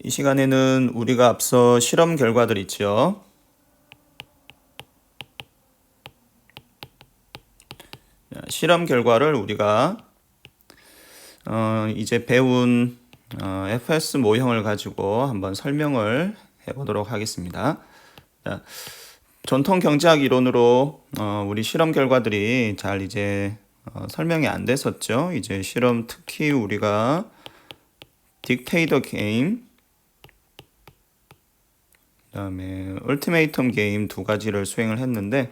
이 시간에는 우리가 앞서 실험 결과들 있죠. 실험 결과를 우리가 이제 배운 FS 모형을 가지고 한번 설명을 해보도록 하겠습니다. 자, 전통 경제학 이론으로 우리 실험 결과들이 잘 이제 설명이 안 됐었죠. 이제 실험 특히 우리가 딕테이터 게임, 그다음에 얼티메이텀 게임 두 가지를 수행을 했는데,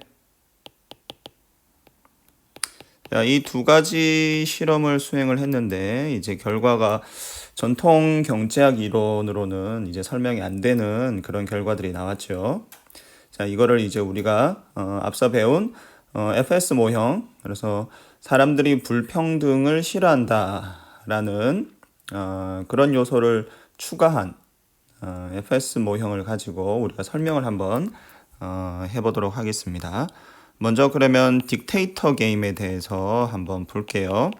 이 두 가지 실험을 수행을 했는데 이제 결과가 전통 경제학 이론으로는 이제 설명이 안 되는 그런 결과들이 나왔죠. 자, 이거를 이제 우리가 앞서 배운 FS 모형, 그래서 사람들이 불평등을 싫어한다라는 그런 요소를 추가한 FS 모형을 가지고 우리가 설명을 한번 해보도록 하겠습니다. 먼저 그러면 딕테이터 게임에 대해서 한번 볼게요.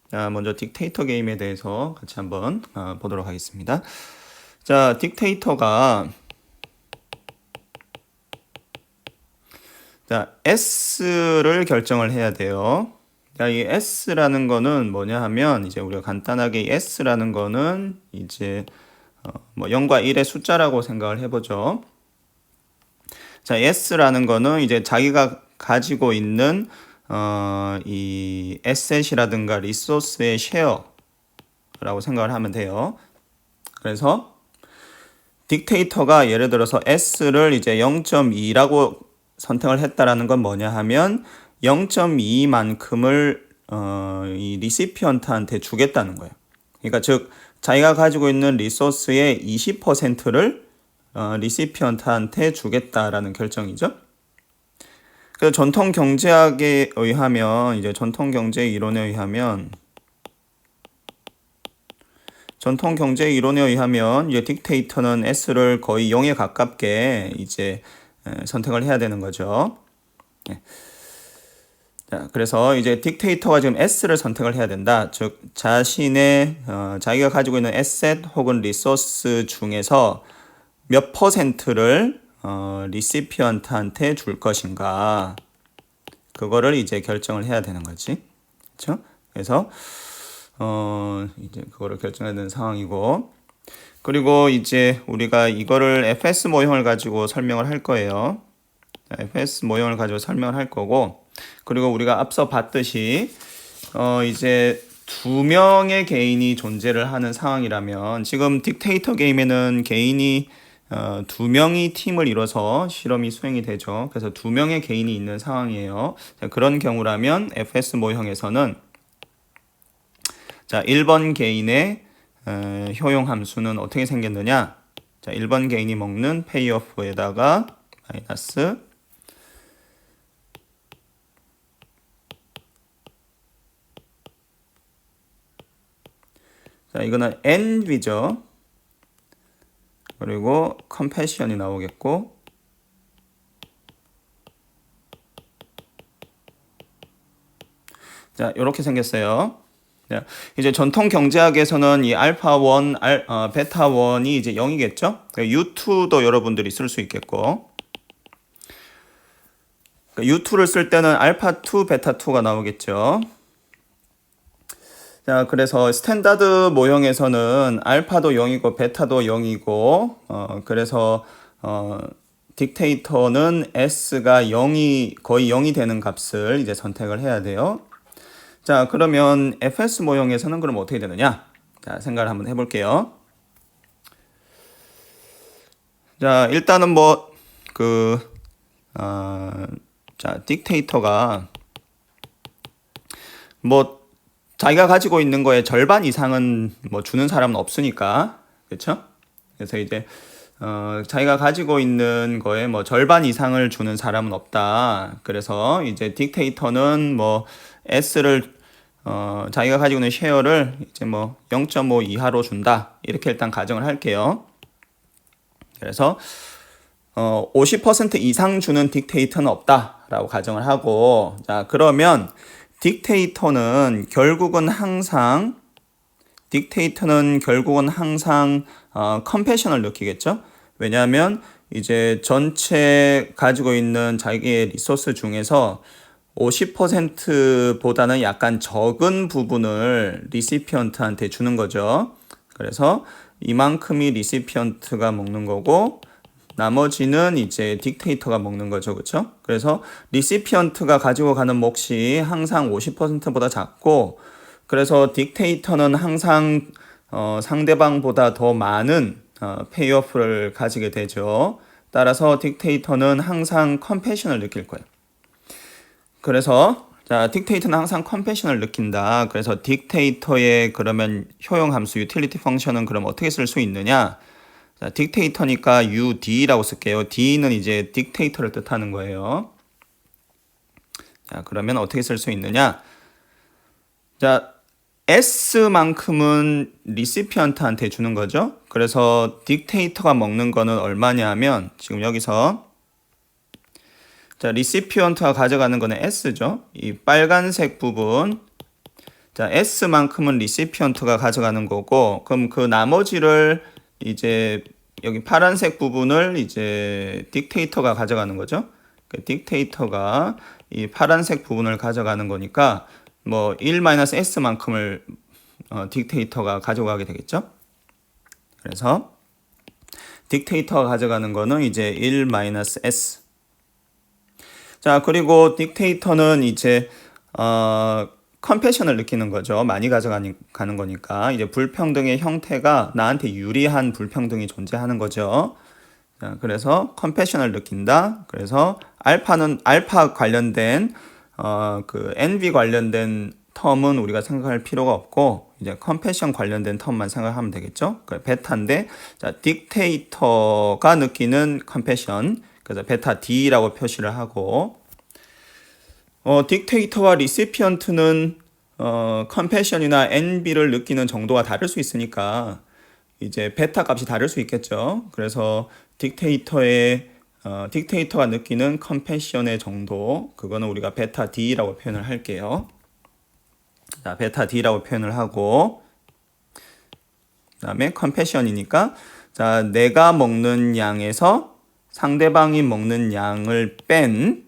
자, 먼저 딕테이터 게임에 대해서 같이 한번 보도록 하겠습니다. 자, 딕테이터가 S를 결정을 해야 돼요. 자, 이 S라는 거는 뭐냐 하면 이제 우리가 간단하게 이 S라는 거는 이제 뭐 0과 1의 숫자라고 생각을 해보죠. 자, S라는 거는 이제 자기가 가지고 있는 이 에셋이라든가 리소스의 쉐어라고 생각을 하면 돼요. 그래서 딕테이터가 예를 들어서 S를 이제 0.2라고 선택을 했다라는 건 뭐냐 하면 0.2만큼을 이 리시피언트한테 주겠다는 거예요. 그러니까 즉 자기가 가지고 있는 리소스의 20%를 리시피언트한테 주겠다라는 결정이죠. 그래서 전통 경제학에 의하면 이제 전통 경제 이론에 의하면 이제 딕테이터는 S를 거의 0에 가깝게 이제 선택을 해야 되는 거죠. 자, 그래서 이제 딕테이터가 지금 S를 선택을 해야 된다. 즉 자신의 자기가 가지고 있는 에셋 혹은 리소스 중에서 몇 퍼센트를 리시피언트한테 줄 것인가, 그거를 이제 결정을 해야 되는 거지. 그렇죠? 그래서 이제 그거를 결정해야 되는 상황이고, 그리고 이제 우리가 이거를 FS 모형을 가지고 설명을 할 거예요. FS 모형을 가지고 설명을 할 거고, 그리고 우리가 앞서 봤듯이 이제 두 명의 개인이 존재를 하는 상황이라면, 지금 딕테이터 게임에는 개인이 두 명이 팀을 이뤄서 실험이 수행이 되죠. 그래서 두 명의 개인이 있는 상황이에요. 자, 그런 경우라면 FS 모형에서는 자, 1번 개인의 효용 함수는 어떻게 생겼느냐? 자, 1번 개인이 먹는 페이오프에다가 마이너스 자, 이거는 envy죠. 그리고 compassion이 나오겠고, 자, 이렇게 생겼어요. 자, 이제 전통 경제학에서는 이 알파 1, 베타 1이 이제 0이겠죠? U2도 여러분들이 쓸 수 있겠고, U2를 쓸 때는 알파 2, 베타 2가 나오겠죠. 자, 그래서 스탠다드 모형에서는 알파도 0이고 베타도 0이고, 그래서 딕테이터는 S가 0이 거의 0이 되는 값을 이제 선택을 해야 돼요. 자, 그러면 FS 모형에서는 그럼 어떻게 되느냐? 자, 생각을 한번 해볼게요. 자, 일단은 자, 딕테이터가 자기가 가지고 있는 거에 절반 이상은 주는 사람은 없으니까, 그렇죠? 그래서 이제 자기가 가지고 있는 거에 절반 이상을 주는 사람은 없다. 그래서 이제 딕테이터는 S를 자기가 가지고 있는 쉐어를 이제 0.5 이하로 준다. 이렇게 일단 가정을 할게요. 그래서 50% 이상 주는 딕테이터는 없다라고 가정을 하고, 자, 그러면 딕테이터는 결국은 항상 컴패션을 느끼겠죠. 왜냐하면 이제 전체 가지고 있는 자기의 리소스 중에서 50%보다는 약간 적은 부분을 리시피언트한테 주는 거죠. 그래서 이만큼이 리시피언트가 먹는 거고 나머지는 이제 딕테이터가 먹는 거죠. 그렇죠? 그래서 리시피언트가 가지고 가는 몫이 항상 50%보다 작고 그래서 딕테이터는 항상 상대방보다 더 많은 페이오프를 가지게 되죠. 따라서 딕테이터는 항상 컴패션을 느낄 거예요. 그래서 자, 딕테이터는 항상 컴패션을 느낀다. 그래서 딕테이터의 그러면 효용 함수 유틸리티 펑션은 그럼 어떻게 쓸 수 있느냐? 자, 딕테이터니까 UD라고 쓸게요. D는 이제 딕테이터를 뜻하는 거예요. 자, 그러면 어떻게 쓸 수 있느냐? 자, S만큼은 리시피언트한테 주는 거죠. 그래서 딕테이터가 먹는 거는 얼마냐 하면 지금 여기서 자, 리시피언트가 가져가는 거는 S죠. 이 빨간색 부분 자, S만큼은 리시피언트가 가져가는 거고 그럼 그 나머지를 이제 여기 파란색 부분을 이제 딕테이터가 가져가는 거죠. 그 딕테이터가 이 파란색 부분을 가져가는 거니까 뭐 1-S만큼을 딕테이터가 가져가게 되겠죠. 그래서 딕테이터가 가져가는 거는 이제 1-S. 자, 그리고 딕테이터는 이제 컴패션을 느끼는 거죠. 많이 가져가는 거니까 이제 불평등의 형태가 나한테 유리한 불평등이 존재하는 거죠. 자, 그래서 컴패션을 느낀다. 그래서 알파는 알파 관련된 그 NV 관련된 텀은 우리가 생각할 필요가 없고 이제 컴패션 관련된 텀만 생각하면 되겠죠. 그 베타인데 자, 딕테이터가 느끼는 컴패션 그래서 베타 D라고 표시를 하고 딕테이터와 리시피언트는 컴패션이나 NB를 느끼는 정도가 다를 수 있으니까 이제 베타 값이 다를 수 있겠죠. 그래서 딕테이터가 느끼는 컴패션의 정도 그거는 우리가 베타 D라고 표현을 할게요. 자, 베타 D라고 표현을 하고 그다음에 컴패션이니까 자, 내가 먹는 양에서 상대방이 먹는 양을 뺀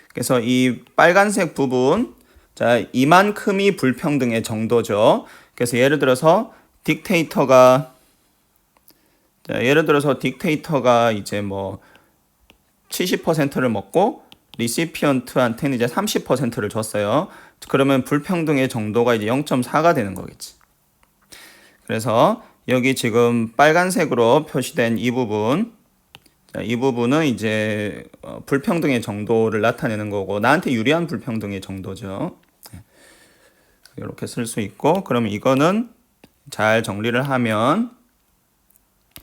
그래서 이 빨간색 부분 자, 이만큼이 불평등의 정도죠. 그래서 예를 들어서 딕테이터가 이제 뭐 70%를 먹고 리시피언트한테는 이제 30%를 줬어요. 그러면 불평등의 정도가 이제 0.4가 되는 거겠지. 그래서 여기 지금 빨간색으로 표시된 이 부분 자, 이 부분은 이제 불평등의 정도를 나타내는 거고 나한테 유리한 불평등의 정도죠. 이렇게 쓸 수 있고 그러면 이거는 잘 정리를 하면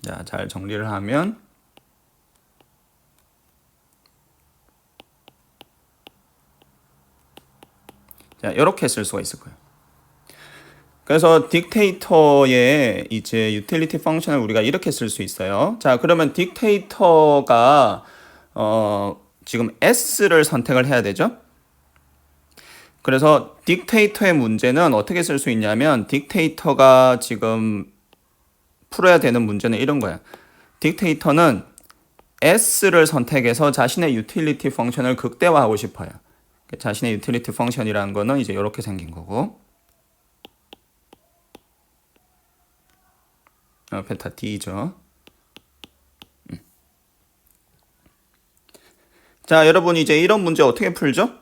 자, 잘 정리를 하면 자, 이렇게 쓸 수가 있을 거예요. 그래서 딕테이터의 이제 유틸리티 펑션을 우리가 이렇게 쓸 수 있어요. 자, 그러면 딕테이터가 지금 S를 선택을 해야 되죠. 그래서 딕테이터의 문제는 어떻게 쓸 수 있냐면 딕테이터가 지금 풀어야 되는 문제는 이런 거야. 딕테이터는 S를 선택해서 자신의 유틸리티 펑션을 극대화하고 싶어요. 자신의 유틸리티 펑션이라는 거는 이제 이렇게 생긴 거고 베타 D죠. 자, 여러분 이제 이런 문제 어떻게 풀죠?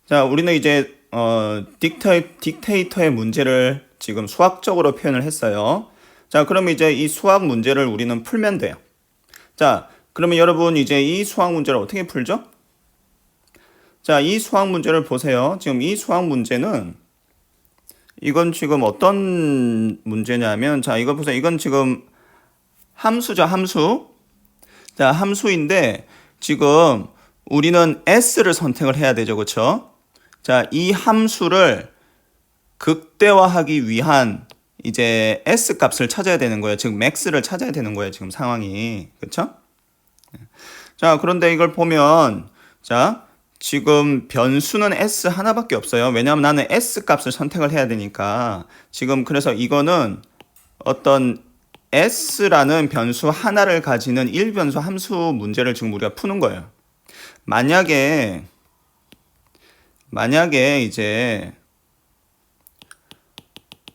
자, 우리는 이제 딕테이터의 문제를 지금 수학적으로 표현을 했어요. 자, 그럼 이제 이 수학 문제를 우리는 풀면 돼요. 자, 그러면 여러분 이제 이 수학 문제를 어떻게 풀죠? 자, 이 수학 문제를 보세요. 지금 이 수학 문제는 이건 지금 어떤 문제냐면 자, 이거 보세요. 이건 지금 함수죠, 함수. 자, 함수인데 지금 우리는 S를 선택을 해야 되죠. 그렇죠? 자, 이 함수를 극대화하기 위한 이제 S 값을 찾아야 되는 거예요. 즉 max를 찾아야 되는 거예요. 지금 상황이. 그렇죠? 자, 그런데 이걸 보면 자, 지금 변수는 s 하나밖에 없어요. 왜냐하면 나는 s 값을 선택을 해야 되니까. 지금 그래서 이거는 어떤 s라는 변수 하나를 가지는 1변수 함수 문제를 지금 우리가 푸는 거예요. 만약에 이제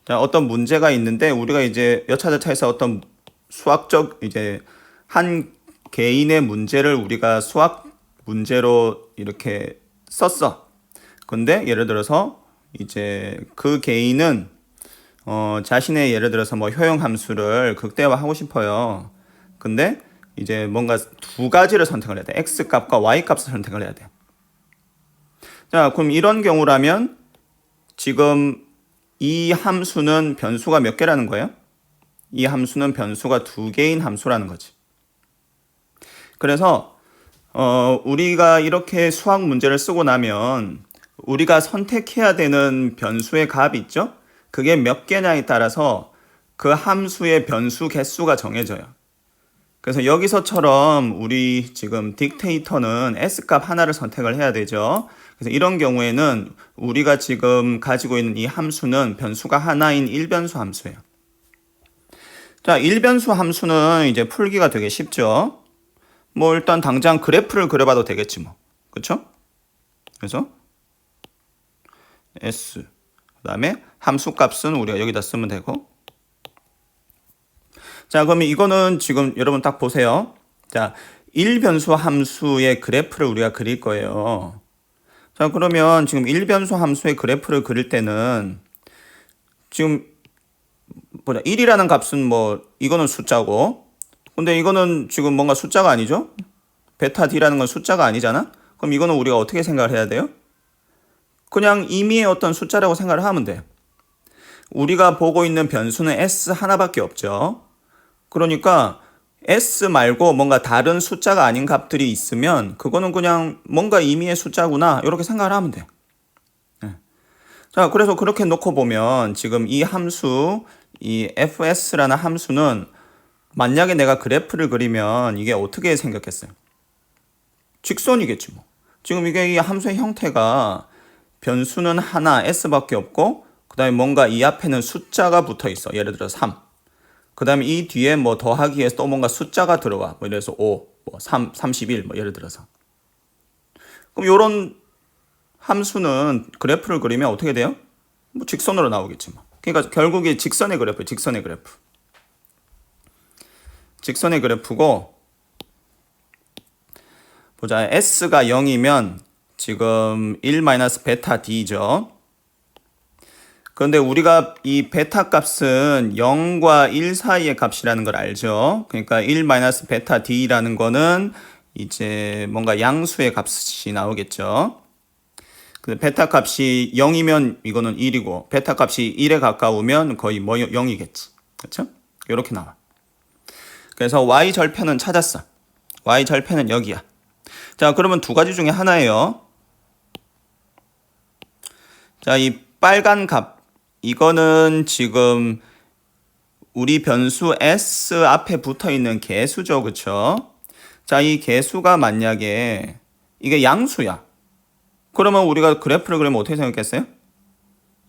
자, 어떤 문제가 있는데 우리가 이제 여차저차해서 어떤 수학적 이제 한 개인의 문제를 우리가 수학 문제로 이렇게 썼어. 근데 예를 들어서 이제 그 개인은 자신의 예를 들어서 뭐 효용 함수를 극대화하고 싶어요. 근데 이제 뭔가 두 가지를 선택을 해야 돼. x 값과 y 값을 선택을 해야 돼. 자, 그럼 이런 경우라면 지금 이 함수는 변수가 몇 개라는 거예요? 이 함수는 변수가 두 개인 함수라는 거지. 그래서 우리가 이렇게 수학 문제를 쓰고 나면 우리가 선택해야 되는 변수의 값이 있죠? 그게 몇 개냐에 따라서 그 함수의 변수 개수가 정해져요. 그래서 여기서처럼 우리 지금 딕테이터는 S값 하나를 선택을 해야 되죠. 그래서 이런 경우에는 우리가 지금 가지고 있는 이 함수는 변수가 하나인 1변수 함수예요. 자, 1변수 함수는 이제 풀기가 되게 쉽죠. 뭐 일단 당장 그래프를 그려봐도 되겠지 뭐. 그쵸? 그래서 S 그 다음에 함수 값은 우리가 여기다 쓰면 되고. 자, 그러면 이거는 지금 여러분 딱 보세요. 자, 1변수 함수의 그래프를 우리가 그릴 거예요. 자, 그러면 지금 1변수 함수의 그래프를 그릴 때는 지금 보자. 1이라는 값은 뭐 이거는 숫자고, 근데 이거는 지금 뭔가 숫자가 아니죠? 베타 D라는 건 숫자가 아니잖아? 그럼 이거는 우리가 어떻게 생각을 해야 돼요? 그냥 임의의 어떤 숫자라고 생각을 하면 돼. 우리가 보고 있는 변수는 S 하나밖에 없죠. 그러니까 S 말고 뭔가 다른 숫자가 아닌 값들이 있으면 그거는 그냥 뭔가 임의의 숫자구나 이렇게 생각을 하면 돼. 자, 그래서 그렇게 놓고 보면 지금 이 함수, 이 fs라는 함수는 만약에 내가 그래프를 그리면 이게 어떻게 생겼겠어요? 직선이겠지 뭐. 지금 이게 이 함수의 형태가 변수는 하나 s밖에 없고 그 다음에 뭔가 이 앞에는 숫자가 붙어 있어. 예를 들어 3. 그 다음에 이 뒤에 뭐 더하기 위해서 또 뭔가 숫자가 들어와. 뭐 이래서 5, 뭐 3, 31, 뭐 예를 들어서. 그럼 요런 함수는 그래프를 그리면 어떻게 돼요? 뭐 직선으로 나오겠지 뭐. 그러니까 결국에 직선의 그래프, 직선의 그래프. 직선의 그래프고, 보자. S가 0이면 지금 1-베타 D죠. 그런데 우리가 이 베타 값은 0과 1 사이의 값이라는 걸 알죠. 그러니까 1-베타 D라는 거는 이제 뭔가 양수의 값이 나오겠죠. 그 베타 값이 0이면 이거는 1이고 베타 값이 1에 가까우면 거의 뭐 0이겠지. 그렇죠? 이렇게 나와. 그래서 y 절편은 찾았어. y 절편은 여기야. 자, 그러면 두 가지 중에 하나예요. 자, 이 빨간 값 이거는 지금 우리 변수 s 앞에 붙어 있는 개수죠. 그렇죠? 자, 이 개수가 만약에 이게 양수야. 그러면 우리가 그래프를 그리면 어떻게 생각했어요?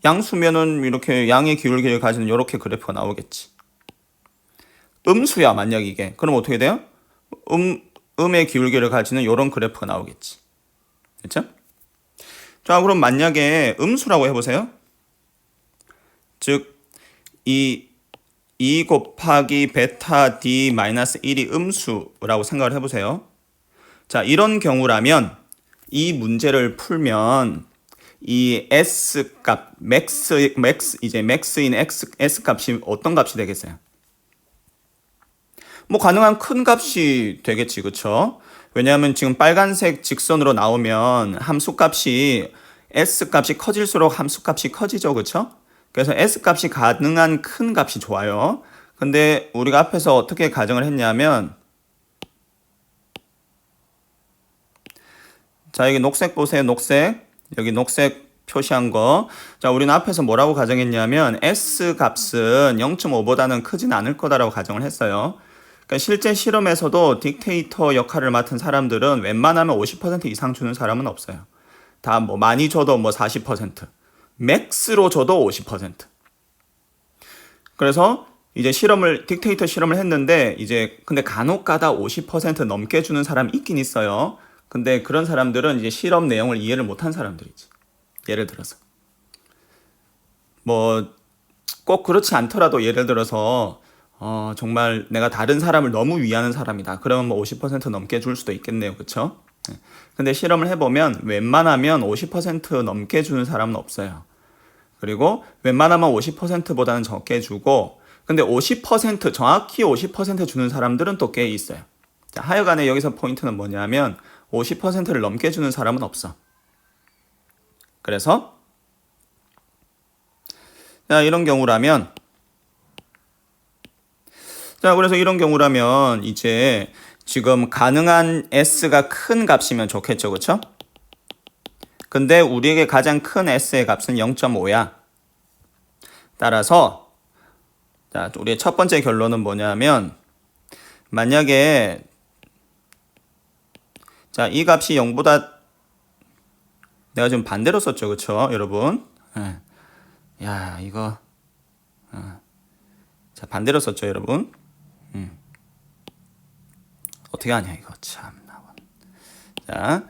양수면은 이렇게 양의 기울기를 가지는 이렇게 그래프가 나오겠지. 음수야, 만약 이게. 그럼 어떻게 돼요? 음의 기울기를 가지는 이런 그래프가 나오겠지. 그렇죠? 자, 그럼 만약에 음수라고 해보세요. 즉, 이 2 곱하기 베타 D 마이너스 1이 음수라고 생각을 해보세요. 자, 이런 경우라면 이 문제를 풀면 이 S 값, 맥스인 S 값이 어떤 값이 되겠어요? 뭐 가능한 큰 값이 되겠지, 그쵸? 왜냐하면 지금 빨간색 직선으로 나오면 함수 값이 S 값이 커질수록 함수 값이 커지죠, 그쵸? 그래서 S 값이 가능한 큰 값이 좋아요. 근데 우리가 앞에서 어떻게 가정을 했냐면, 자, 여기 녹색 보세요, 녹색. 여기 녹색 표시한 거. 자, 우리는 앞에서 뭐라고 가정했냐면 S 값은 0.5보다는 크진 않을 거다라고 가정을 했어요. 그러니까 실제 실험에서도 딕테이터 역할을 맡은 사람들은 웬만하면 50% 이상 주는 사람은 없어요. 다 뭐 많이 줘도 뭐 40%, 맥스로 줘도 50%. 그래서 이제 딕테이터 실험을 했는데 이제 근데 간혹 가다 50% 넘게 주는 사람이 있긴 있어요. 근데 그런 사람들은 이제 실험 내용을 이해를 못한 사람들이지. 예를 들어서 뭐 꼭 그렇지 않더라도 예를 들어서 정말 내가 다른 사람을 너무 위하는 사람이다. 그러면 뭐 50% 넘게 줄 수도 있겠네요. 그쵸? 근데 실험을 해보면 웬만하면 50% 넘게 주는 사람은 없어요. 그리고 웬만하면 50%보다는 적게 주고 근데 50% 정확히 50% 주는 사람들은 또 꽤 있어요. 자, 하여간에 여기서 포인트는 뭐냐면 50%를 넘게 주는 사람은 없어. 그래서 자, 이런 경우라면 이제 지금 가능한 S가 큰 값이면 좋겠죠. 그쵸? 근데 우리에게 가장 큰 S의 값은 0.5야. 따라서 자, 우리의 첫 번째 결론은 뭐냐면 만약에 자, 이 값이 0보다 내가 지금 반대로 썼죠. 그쵸? 여러분? 야, 이거 자, 반대로 썼죠, 여러분? 어떻게 하냐 이거 참. 자,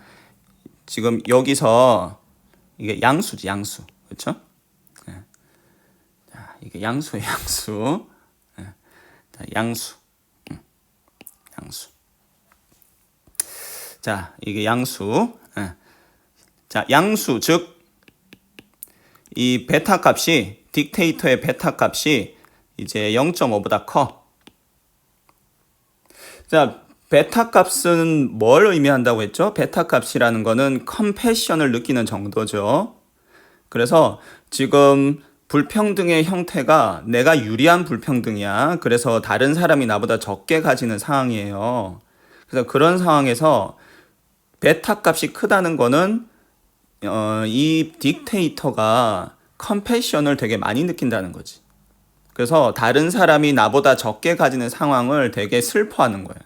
지금 여기서 이게 양수지, 양수. 그렇죠? 자, 이게 양수예요, 양수. 자, 양수. 양수. 자, 이게 양수. 자, 양수 즉 이 베타 값이 딕테이터의 베타 값이 이제 0.5보다 커. 자, 베타 값은 뭘 의미한다고 했죠? 베타 값이라는 거는 컴패션을 느끼는 정도죠. 그래서 지금 불평등의 형태가 내가 유리한 불평등이야. 그래서 다른 사람이 나보다 적게 가지는 상황이에요. 그래서 그런 상황에서 베타 값이 크다는 거는 이 딕테이터가 컴패션을 되게 많이 느낀다는 거지. 그래서 다른 사람이 나보다 적게 가지는 상황을 되게 슬퍼하는 거예요.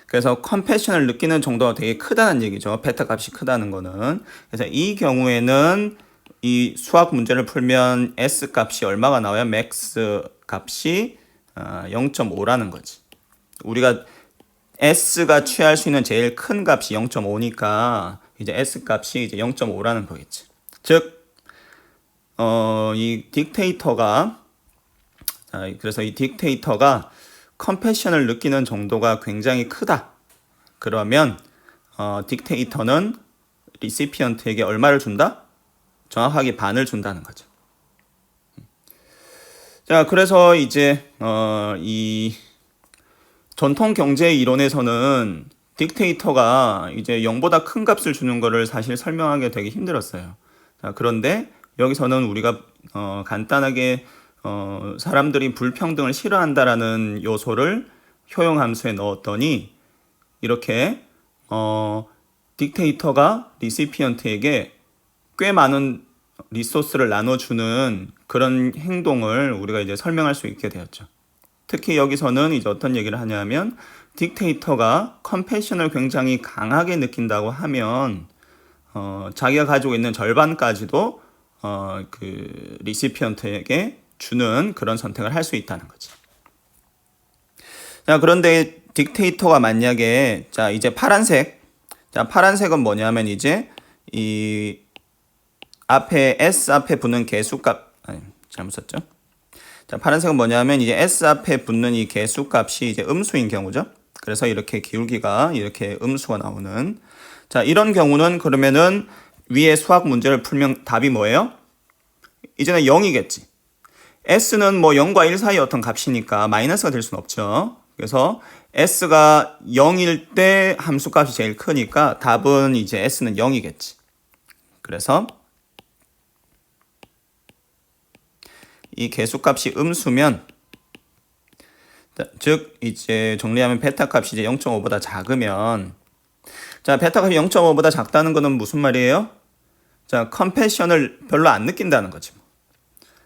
그래서 컴패션을 느끼는 정도가 되게 크다는 얘기죠. 베타 값이 크다는 거는. 그래서 이 경우에는 이 수학 문제를 풀면 S 값이 얼마가 나와요? 맥스 값이 0.5라는 거지. 우리가 S가 취할 수 있는 제일 큰 값이 0.5니까 이제 S 값이 이제 0.5라는 거겠지. 즉, 이 딕테이터가 그래서 이 딕테이터가 컴패션을 느끼는 정도가 굉장히 크다. 그러면 딕테이터는 리시피언트에게 얼마를 준다? 정확하게 반을 준다는 거죠. 자, 그래서 이제 이 전통 경제 이론에서는 딕테이터가 이제 0보다 큰 값을 주는 거를 사실 설명하기 되게 힘들었어요. 자, 그런데 여기서는 우리가 간단하게 사람들이 불평등을 싫어한다라는 요소를 효용함수에 넣었더니 이렇게 딕테이터가 리시피언트에게 꽤 많은 리소스를 나눠주는 그런 행동을 우리가 이제 설명할 수 있게 되었죠. 특히 여기서는 이제 어떤 얘기를 하냐면 딕테이터가 컴패션을 굉장히 강하게 느낀다고 하면 자기가 가지고 있는 절반까지도 그 리시피언트에게 주는 그런 선택을 할 수 있다는 거지. 자, 그런데 딕테이터가 만약에 자, 이제 파란색은 뭐냐면 이제 이 앞에 S 앞에 붙는 개수값 잘못 썼죠? 자, 파란색은 뭐냐면 이제 S 앞에 붙는 이 개수값이 이제 음수인 경우죠. 그래서 이렇게 기울기가 이렇게 음수가 나오는. 자, 이런 경우는 그러면은 위에 수학 문제를 풀면 답이 뭐예요? 이제는 0이겠지. S는 뭐 0과 1 사이 어떤 값이니까 마이너스가 될 수는 없죠. 그래서 S가 0일 때 함수값이 제일 크니까 답은 이제 S는 0이겠지. 그래서 이 개수값이 음수면 즉 이제 정리하면 베타 값이 이제 0.5보다 작으면 자, 베타 값이 0.5보다 작다는 거는 무슨 말이에요? 자, 컴패션을 별로 안 느낀다는 거지.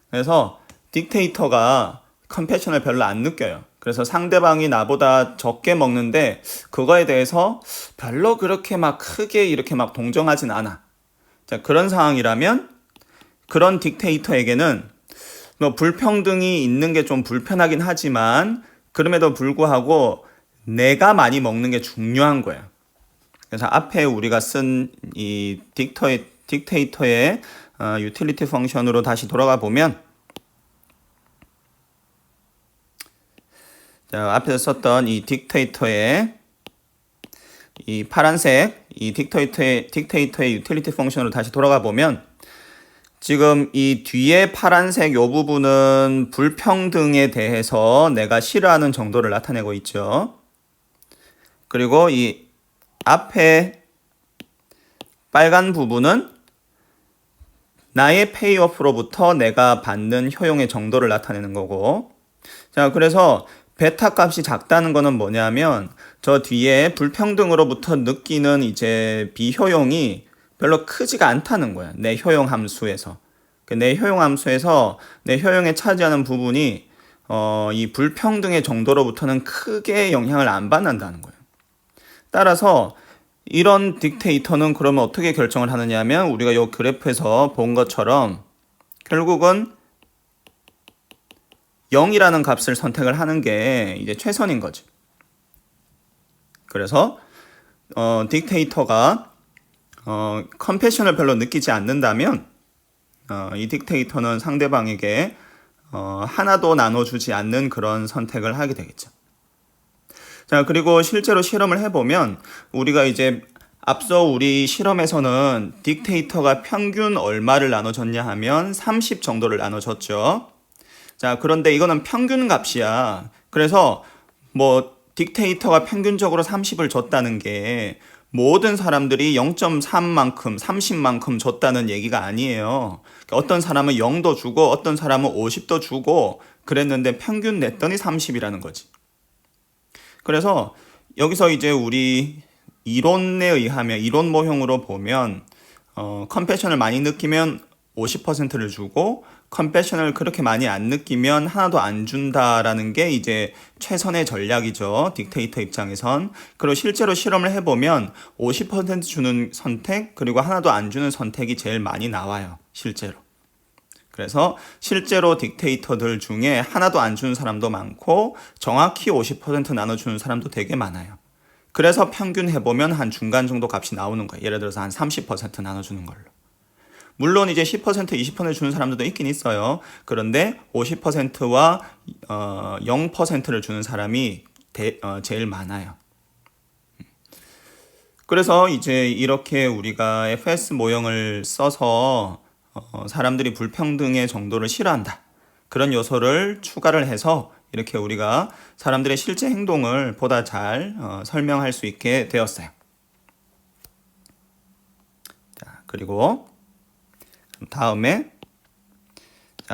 그래서 딕테이터가 컴패션을 별로 안 느껴요. 그래서 상대방이 나보다 적게 먹는데 그거에 대해서 별로 그렇게 막 크게 이렇게 막 동정하진 않아. 자, 그런 상황이라면 그런 딕테이터에게는 뭐 불평등이 있는 게 좀 불편하긴 하지만 그럼에도 불구하고 내가 많이 먹는 게 중요한 거야. 그래서 앞에 우리가 쓴 이 딕테이터의 유틸리티 펑션으로 다시 돌아가 보면, 자, 앞에서 썼던 이 딕테이터의 이 파란색 이 딕테이터의 유틸리티 펑션으로 다시 돌아가 보면, 지금 이 뒤에 파란색 요 부분은 불평등에 대해서 내가 싫어하는 정도를 나타내고 있죠. 그리고 이 앞에 빨간 부분은 나의 페이오프로부터 내가 받는 효용의 정도를 나타내는 거고, 자, 그래서 베타 값이 작다는 거는 뭐냐면 저 뒤에 불평등으로부터 느끼는 이제 비효용이 별로 크지가 않다는 거야. 내 효용 함수에서. 내 효용 함수에서 내 효용에 차지하는 부분이 이 불평등의 정도로부터는 크게 영향을 안 받는다는 거예요. 따라서 이런 딕테이터는 그러면 어떻게 결정을 하느냐 하면 우리가 이 그래프에서 본 것처럼 결국은 0이라는 값을 선택을 하는 게 이제 최선인 거죠. 그래서 딕테이터가 컴패션을 별로 느끼지 않는다면 이 딕테이터는 상대방에게 하나도 나눠주지 않는 그런 선택을 하게 되겠죠. 자, 그리고 실제로 실험을 해보면 우리가 이제 앞서 우리 실험에서는 딕테이터가 평균 얼마를 나눠줬냐 하면 30 정도를 나눠줬죠. 자, 그런데 이거는 평균 값이야. 그래서 뭐 딕테이터가 평균적으로 30을 줬다는 게 모든 사람들이 0.3만큼, 30만큼 줬다는 얘기가 아니에요. 어떤 사람은 0도 주고 어떤 사람은 50도 주고 그랬는데 평균 냈더니 30이라는 거지. 그래서 여기서 이제 우리 이론에 의하면, 이론 모형으로 보면 컴패션을 많이 느끼면 50%를 주고 컴패션을 그렇게 많이 안 느끼면 하나도 안 준다라는 게 이제 최선의 전략이죠. 딕테이터 입장에선. 그리고 실제로 실험을 해보면 50% 주는 선택 그리고 하나도 안 주는 선택이 제일 많이 나와요. 실제로. 그래서 실제로 딕테이터들 중에 하나도 안 주는 사람도 많고 정확히 50% 나눠주는 사람도 되게 많아요. 그래서 평균 해보면 한 중간 정도 값이 나오는 거예요. 예를 들어서 한 30% 나눠주는 걸로. 물론 이제 10%, 20% 주는 사람들도 있긴 있어요. 그런데 50%와 0%를 주는 사람이 제일 많아요. 그래서 이제 이렇게 우리가 FS 모형을 써서 사람들이 불평등의 정도를 싫어한다. 그런 요소를 추가를 해서 이렇게 우리가 사람들의 실제 행동을 보다 잘 설명할 수 있게 되었어요. 자, 그리고 다음에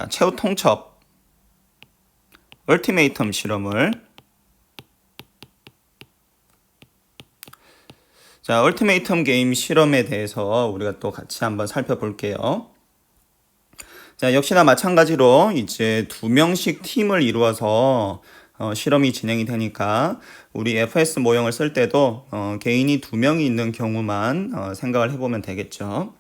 최후 통첩 얼티메이텀 실험을 얼티메이텀 게임 실험에 대해서 우리가 또 같이 한번 살펴볼게요. 자, 역시나 마찬가지로 이제 2명씩 팀을 이루어서 실험이 진행이 되니까 우리 FS 모형을 쓸 때도 개인이 2명이 있는 경우만 생각을 해보면 되겠죠.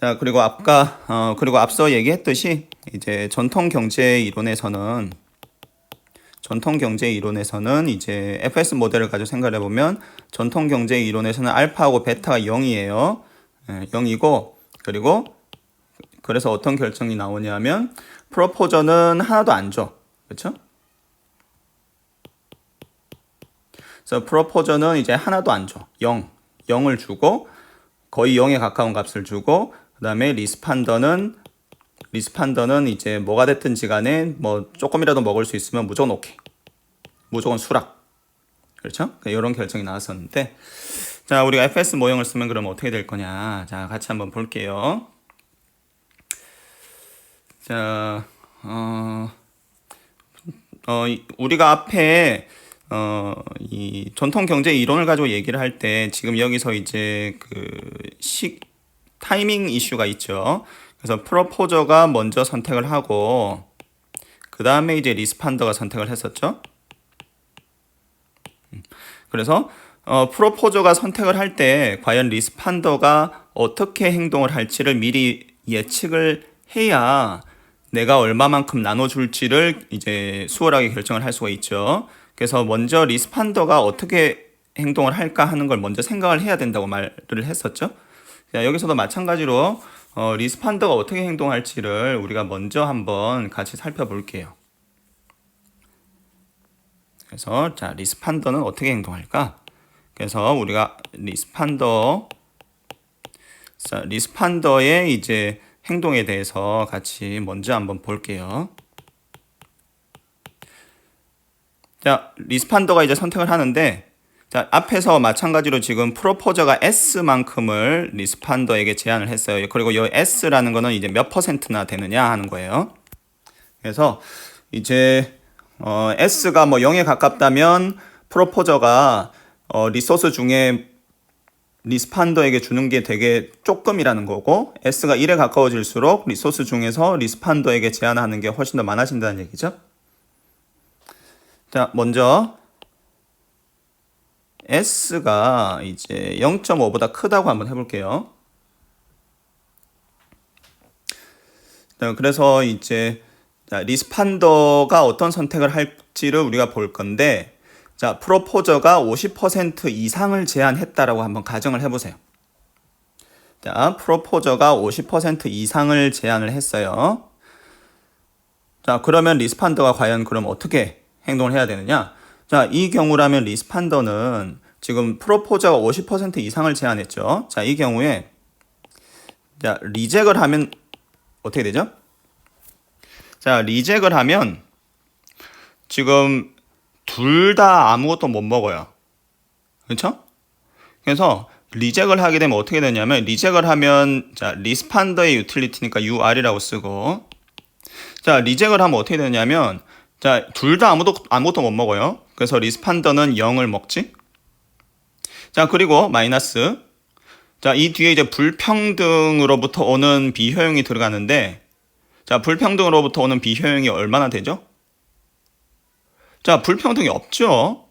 자, 그리고 앞서 얘기했듯이 이제 전통 경제 이론에서는 이제 FS 모델을 가지고 생각을 해보면 전통 경제 이론에서는 알파하고 베타가 0이에요. 0이고 그리고 그래서 어떤 결정이 나오냐면 프로포저는 하나도 안 줘. 그렇죠? 그래서 프로포저는 이제 하나도 안 줘. 0을 주고 거의 0에 가까운 값을 주고 그다음에 리스판더는 이제 뭐가 됐든지 간에 뭐 조금이라도 먹을 수 있으면 무조건 오케이. 무조건 수락. 그렇죠? 이런 결정이 나왔었는데 자, 우리가 FS 모형을 쓰면 그러면 어떻게 될 거냐? 자, 같이 한번 볼게요. 자, 우리가 앞에 이 전통 경제 이론을 가지고 얘기를 할 때 지금 여기서 이제 타이밍 이슈가 있죠. 그래서 프로포저가 먼저 선택을 하고 그 다음에 이제 리스판더가 선택을 했었죠. 그래서 프로포저가 선택을 할 때 과연 리스판더가 어떻게 행동을 할지를 미리 예측을 해야 내가 얼마만큼 나눠줄지를 이제 수월하게 결정을 할 수가 있죠. 그래서 먼저 리스판더가 어떻게 행동을 할까 하는 걸 먼저 생각을 해야 된다고 말을 했었죠. 자, 여기서도 마찬가지로 리스판더가 어떻게 행동할지를 우리가 먼저 한번 같이 살펴볼게요. 그래서 자, 리스판더는 어떻게 행동할까? 그래서 우리가 리스판더의 이제 행동에 대해서 같이 먼저 한번 볼게요. 자, 리스판더가 이제 선택을 하는데, 자, 앞에서 마찬가지로 지금 프로포저가 S만큼을 리스판더에게 제안을 했어요. 그리고 이 S라는 거는 이제 몇 %나 되느냐 하는 거예요. 그래서 이제 S가 뭐 0에 가깝다면 프로포저가 리소스 중에 리스판더에게 주는 게 되게 조금이라는 거고, S가 1에 가까워질수록 리소스 중에서 리스판더에게 제한하는 게 훨씬 더 많아진다는 얘기죠. 자, 먼저 S가 이제 0.5보다 크다고 한번 해볼게요. 자, 그래서 이제 리스판더가 어떤 선택을 할지를 우리가 볼 건데, 자, 프로포저가 50% 이상을 제한했다라고 한번 가정을 해보세요. 자, 프로포저가 50% 이상을 제한을 했어요. 자, 그러면 리스판더가 과연 그럼 어떻게 행동을 해야 되느냐? 자, 이 경우라면 리스판더는 지금 프로포저가 50% 이상을 제한했죠. 자, 이 경우에 자, 리젝을 하면 어떻게 되죠? 자, 리젝을 하면 지금 둘 다 아무것도 못 먹어요. 그렇죠? 그래서 리젝을 하게 되면 어떻게 되냐면, 리젝을 하면 자, 리스판더의 유틸리티니까 UR이라고 쓰고, 자, 리젝을 하면 어떻게 되냐면, 자, 둘 다 아무것도 못 먹어요. 그래서 리스판더는 0을 먹지. 자, 그리고 마이너스. 자, 이 뒤에 이제 불평등으로부터 오는 비효용이 들어가는데, 자, 불평등으로부터 오는 비효용이 얼마나 되죠? 자, 불평등이 없죠.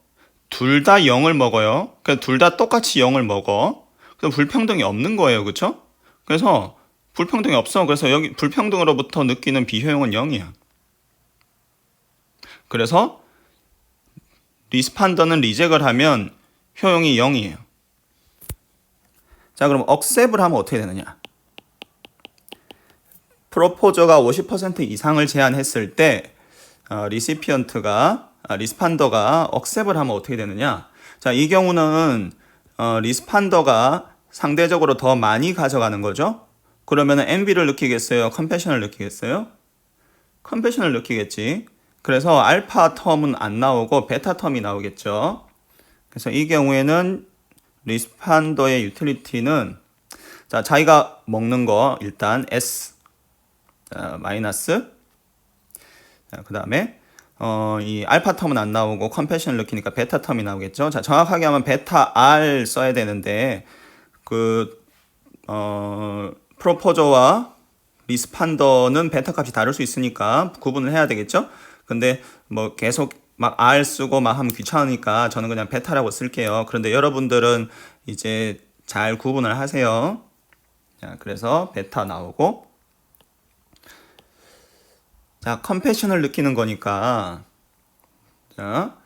둘 다 0을 먹어요. 그래서 둘 다 똑같이 0을 먹어. 그래서 불평등이 없는 거예요. 그렇죠? 그래서 불평등이 없어. 그래서 여기 불평등으로부터 느끼는 비효용은 0이야. 그래서 리스판더는 리젝을 하면 효용이 0이에요. 자, 그럼 억셉을 하면 어떻게 되느냐? 프로포저가 50% 이상을 제한했을 때 리스판더가 억셉을 하면 어떻게 되느냐? 자, 이 경우는 리스판더가 상대적으로 더 많이 가져가는 거죠. 그러면 envy를 느끼겠어요? 컴패션을 느끼겠어요? 컴패션을 느끼겠지. 그래서 알파 텀은 안 나오고 베타 텀이 나오겠죠. 그래서 이 경우에는 리스판더의 유틸리티는 자, 자기가 먹는 거 일단 S 마이너스, 그 다음에 이 알파 텀은 안 나오고 컴패션을 느끼니까 베타 텀이 나오겠죠. 자, 정확하게 하면 베타 R 써야 되는데 프로포저와 리스판더는 베타 값이 다를 수 있으니까 구분을 해야 되겠죠. 근데 뭐 계속 막 R 쓰고 막 하면 귀찮으니까 저는 그냥 베타라고 쓸게요. 그런데 여러분들은 이제 잘 구분을 하세요. 자, 그래서 베타 나오고, 자, 컴패션을 느끼는 거니까, 자,